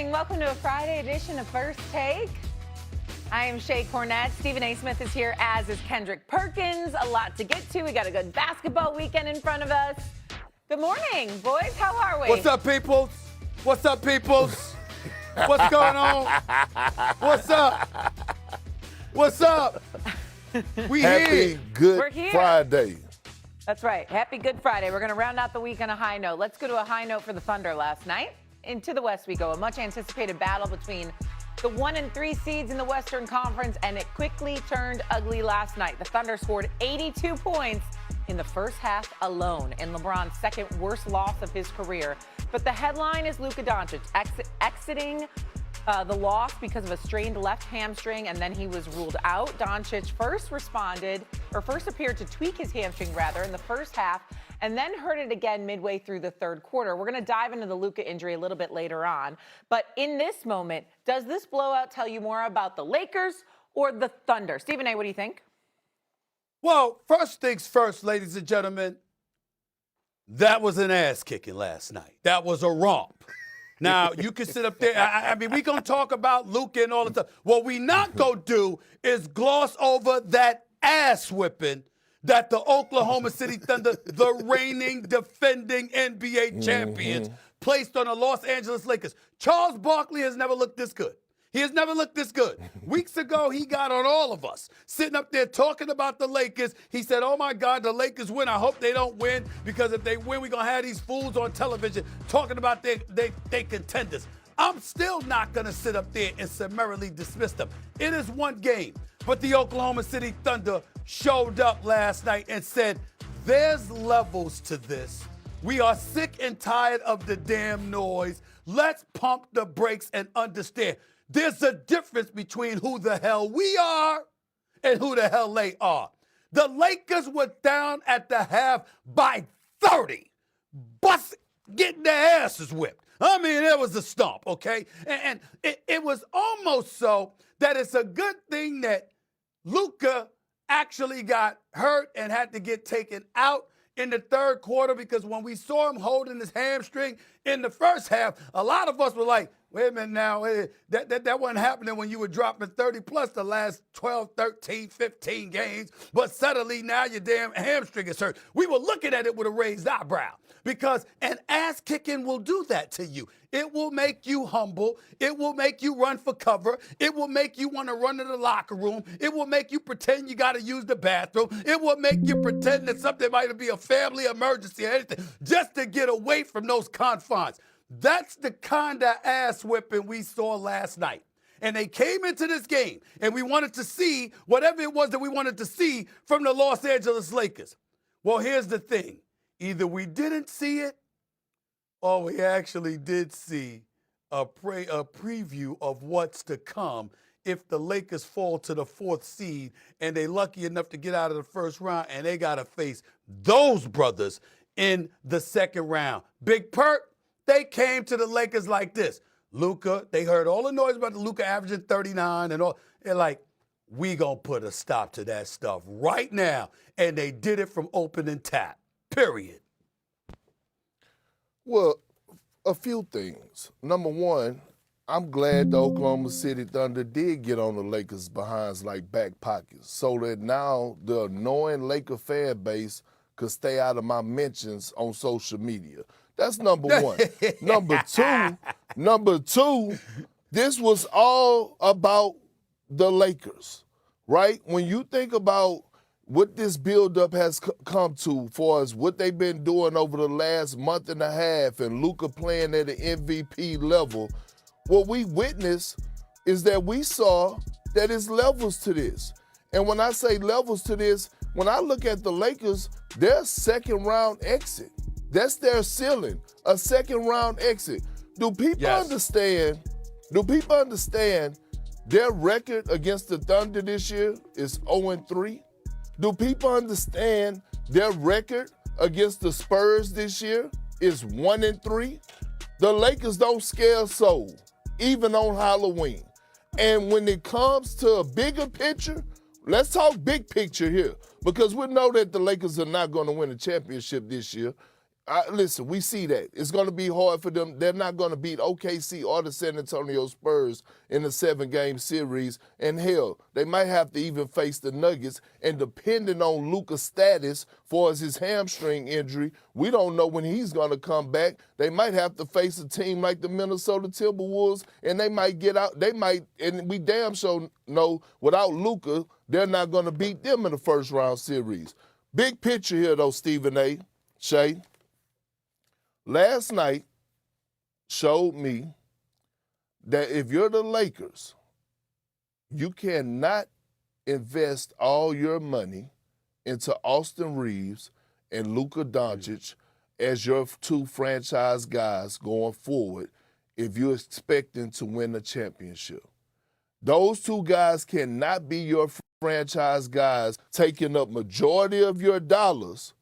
morning. Welcome to a Friday edition of First Take. I am Shay Cornett. Stephen A. Smith is here, as is Kendrick Perkins. A lot to get to. We got a good basketball weekend in front of us. Good morning, boys. How are we? What's up, peoples? What's up, peoples? What's going on? What's up? What's up? We Happy here. Good here. Friday. That's right. Happy Good Friday. We're going to round out the week on a high note. Let's go to a high note for the Thunder last night. Into the West we go. A much-anticipated battle between the 1 and 3 seeds in the Western Conference, and it quickly turned ugly last night. The Thunder scored 82 points in the first half alone, in LeBron's second worst loss of his career. But the headline is Luka Doncic exiting the loss because of a strained left hamstring, and then he was ruled out. Doncic first appeared to tweak his hamstring in the first half, and then hurt it again midway through the third quarter. We're going to dive into the Luka injury a little bit later on. But in this moment, does this blowout tell you more about the Lakers or the Thunder? Stephen A., what do you think? Well, first things first, ladies and gentlemen, that was an ass kicking last night. That was a romp. Now, you can sit up there. I mean, we're going to talk about Luka and all the stuff. What we not going to do is gloss over that ass whipping that the Oklahoma City Thunder, the reigning, defending NBA champions, placed on the Los Angeles Lakers. Charles Barkley has never looked this good. He has never looked this good. Weeks ago, he got on all of us, sitting up there talking about the Lakers. He said, oh, my God, the Lakers win. I hope they don't win, because if they win, we're going to have these fools on television talking about they contenders. I'm still not going to sit up there and summarily dismiss them. It is one game. But the Oklahoma City Thunder showed up last night and said, there's levels to this. We are sick and tired of the damn noise. Let's pump the brakes and understand there's a difference between who the hell we are and who the hell they are. The Lakers were down at the half by 30, getting their asses whipped. I mean, it was a stomp, okay? And it was almost so that it's a good thing that Luka actually got hurt and had to get taken out in the third quarter, because when we saw him holding his hamstring in the first half, a lot of us were like, wait a minute now, that wasn't happening when you were dropping 30 plus the last 12, 13, 15 games, but suddenly now your damn hamstring is hurt. We were looking at it with a raised eyebrow, because an ass kicking will do that to you. It will make you humble. It will make you run for cover. It will make you want to run to the locker room. It will make you pretend you got to use the bathroom. It will make you pretend that something might be a family emergency or anything, just to get away from those confines. That's the kind of ass whipping we saw last night. And they came into this game, and we wanted to see whatever it was that we wanted to see from the Los Angeles Lakers. Well, here's the thing. Either we didn't see it, or we actually did see a preview of what's to come if the Lakers fall to the 4th seed and they lucky enough to get out of the first round, and they got to face those brothers in the second round. Big Perk, they came to the Lakers like this. Luka, they heard all the noise about the Luka averaging 39 and all. They're like, we going to put a stop to that stuff right now. And they did it from opening tap, period. Well, a few things. Number one, I'm glad the Oklahoma City Thunder did get on the Lakers' behinds like back pockets, so that now the annoying Laker fan base could stay out of my mentions on social media. That's number one. Number two, this was all about the Lakers, right? When you think about what this buildup has come to for us, what they've been doing over the last month and a half, and Luka playing at an MVP level, what we witnessed is that we saw that it's levels to this. And when I say levels to this, when I look at the Lakers, their second round exit, that's their ceiling, a second round exit. Do people understand their record against the Thunder this year is 0-3? Do people understand their record against the Spurs this year is 1-3? The Lakers don't scare soul, even on Halloween. And when it comes to a bigger picture, let's talk big picture here, because we know that the Lakers are not going to win a championship this year. Listen, we see that. It's going to be hard for them. They're not going to beat OKC or the San Antonio Spurs in the 7-game series. And hell, they might have to even face the Nuggets. And depending on Luka's status for his hamstring injury, we don't know when he's going to come back. They might have to face a team like the Minnesota Timberwolves, and they might get out. And we damn sure know without Luka, they're not going to beat them in the first round series. Big picture here, though, Stephen A. Shay. Last night showed me that if you're the Lakers, you cannot invest all your money into Austin Reeves and Luka Doncic as your 2 franchise guys going forward if you're expecting to win a championship. Those 2 guys cannot be your franchise guys taking up majority of your dollars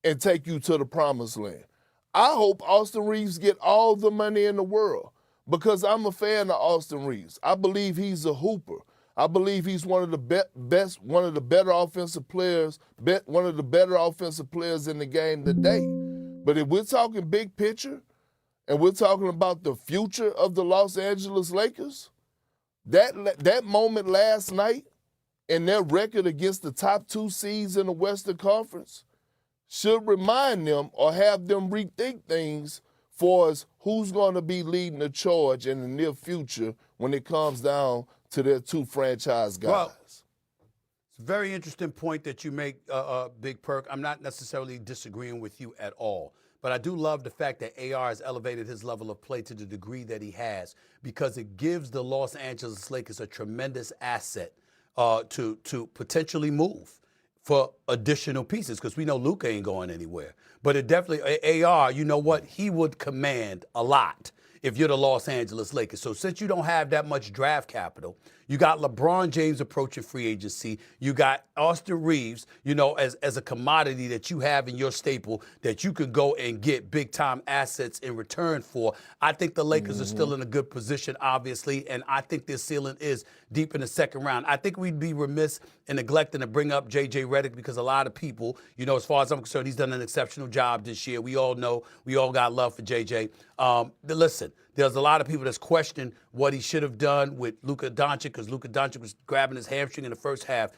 and take you to the promised land. I hope Austin Reeves get all the money in the world because I'm a fan of Austin Reeves. I believe he's a hooper. I believe he's one of the best, one of the better offensive players, one of the better offensive players in the game today. But if we're talking big picture and we're talking about the future of the Los Angeles Lakers, that moment last night and their record against the top 2 seeds in the Western Conference should remind them or have them rethink things for us who's going to be leading the charge in the near future when it comes down to their 2 franchise guys. Well, it's a very interesting point that you make, Big Perk. I'm not necessarily disagreeing with you at all. But I do love the fact that AR has elevated his level of play to the degree that he has because it gives the Los Angeles Lakers a tremendous asset to potentially move for additional pieces because we know Luka ain't going anywhere. But it definitely, AR, you know what? He would command a lot if you're the Los Angeles Lakers. So since you don't have that much draft capital, you got LeBron James approaching free agency. You got Austin Reeves, you know, as a commodity that you have in your staple that you can go and get big-time assets in return for. I think the Lakers are still in a good position, obviously, and I think their ceiling is deep in the second round. I think we'd be remiss in neglecting to bring up J.J. Redick because a lot of people, you know, as far as I'm concerned, he's done an exceptional job this year. We all know, we all got love for J.J. Listen, there's a lot of people that's questioned what he should have done with Luka Doncic because Luka Doncic was grabbing his hamstring in the first half.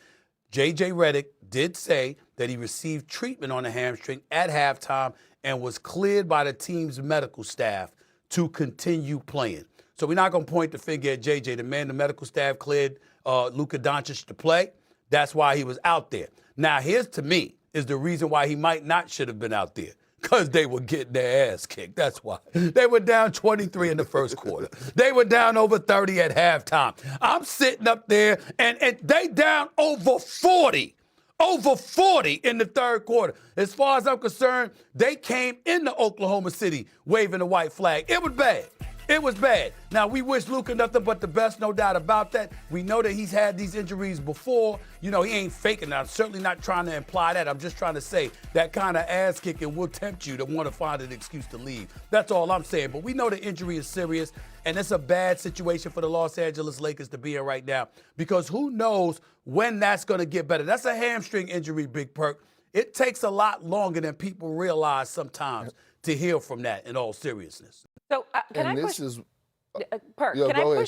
J.J. Redick did say that he received treatment on the hamstring at halftime and was cleared by the team's medical staff to continue playing. So we're not going to point the finger at J.J. The medical staff cleared Luka Doncic to play. That's why he was out there. Now, here's to me is the reason why he might not should have been out there. Because they were getting their ass kicked. That's why. They were down 23 in the first quarter. They were down over 30 at halftime. I'm sitting up there, and they down over 40. Over 40 in the third quarter. As far as I'm concerned, they came into Oklahoma City waving a white flag. It was bad. It was bad. Now, we wish Luka nothing but the best, no doubt about that. We know that he's had these injuries before. You know, he ain't faking that. I'm certainly not trying to imply that. I'm just trying to say that kind of ass kicking will tempt you to want to find an excuse to leave. That's all I'm saying. But we know the injury is serious, and it's a bad situation for the Los Angeles Lakers to be in right now because who knows when that's going to get better. That's a hamstring injury, Big Perk. It takes a lot longer than people realize sometimes to heal from that in all seriousness. So can I push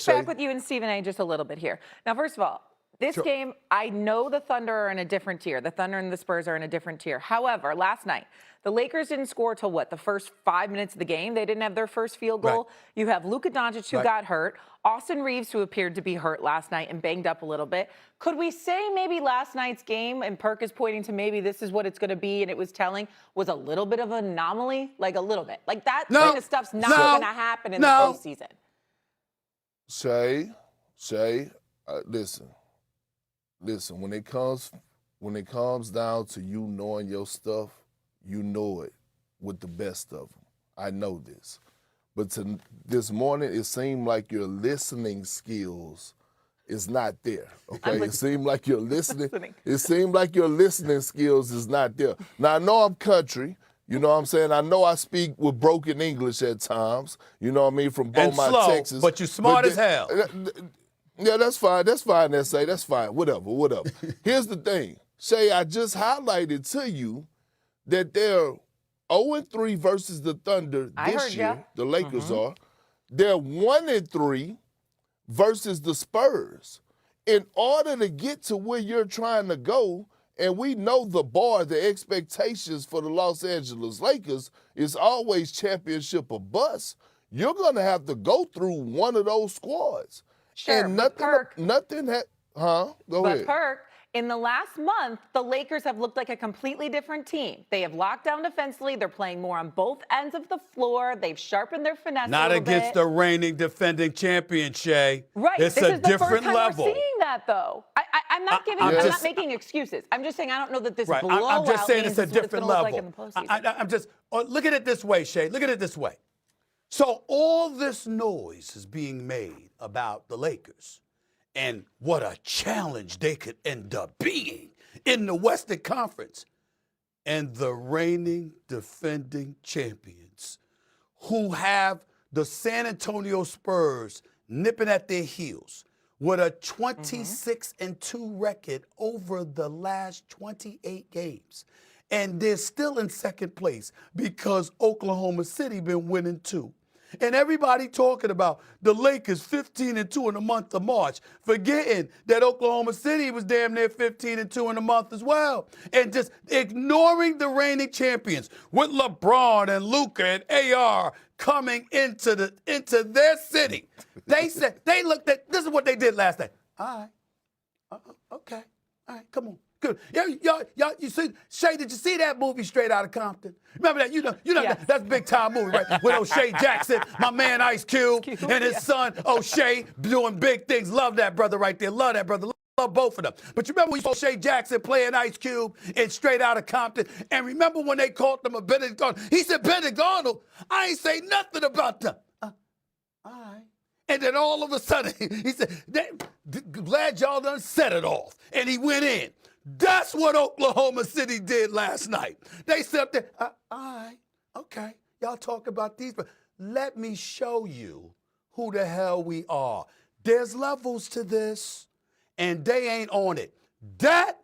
back with you and Stephen A. just a little bit here? Now, first of all, this game, I know the Thunder are in a different tier. The Thunder and the Spurs are in a different tier. However, last night, the Lakers didn't score till what, the first 5 minutes of the game? They didn't have their first field goal. Right. You have Luka Doncic who got hurt. Austin Reeves, who appeared to be hurt last night and banged up a little bit. Could we say maybe last night's game, and Perk is pointing to maybe this is what it's going to be, and it was telling, was a little bit of an anomaly? Like a little bit. Like that kind of stuff's not going to happen in the postseason. Shay, listen, when it comes down to you knowing your stuff, you know it with the best of them. I know this. But this morning, it seemed like your listening skills is not there. Okay, it seemed like your listening. It seemed like your listening skills is not there. Now I know I'm country. You know what I'm saying? I know I speak with broken English at times. You know what I mean? From Beaumont, Texas. But you're smart as hell. Yeah, that's fine. That's fine, S.A. That's fine. Whatever. Here's the thing. Shay, I just highlighted to you that there 0-3 versus the Thunder I this heard year. ya. The Lakers are. They're 1-3 versus the Spurs. In order to get to where you're trying to go, and we know the bar, the expectations for the Los Angeles Lakers is always championship or bust, you're going to have to go through one of those squads. Sure, And but nothing had, Go But ahead. Perk, in the last month, the Lakers have looked like a completely different team. They have locked down defensively. They're playing more on both ends of the floor. They've sharpened their finesse Not a little against bit. the reigning defending champion, Shay. Right. It's this a is the different first time level. We're seeing that, though. I'm not I'm not just- making excuses. I'm just saying I don't know that this Right. blowout I'm just saying means it's a this is what different gonna level. look like in the postseason. I'm just look at it this way, Shay. Look at it this way. So all this noise is being made about the Lakers and what a challenge they could end up being in the Western Conference. And the reigning defending champions who have the San Antonio Spurs nipping at their heels with a 26-2 record over the last 28 games. And they're still in second place because Oklahoma City been winning too. And everybody talking about the Lakers 15-2 in the month of March, forgetting that Oklahoma City was damn near 15-2 in the month as well. And just ignoring the reigning champions with LeBron and Luka and AR coming into their city. They said, they looked at, this is what they did last night. All right, okay, all right, come on. Good. Y'all, you see, Shay, did you see that movie Straight Outta Compton? Remember that? You know Yes. that's a big time movie, right? With O'Shea Jackson, my man Ice Cube, and his son O'Shea doing big things. Love that brother right there. Love that brother. Love both of them. But you remember when you saw O'Shea Jackson playing Ice Cube in Straight Outta Compton? And remember when they called him a Benedict Arnold? He said, Benedict Arnold, I ain't say nothing about them. All right. And then all of a sudden, he said, glad y'all done set it off. And he went in. That's what Oklahoma City did last night. They said up there, all right, okay, y'all talk about these, but let me show you who the hell we are. There's levels to this, and they ain't on it. That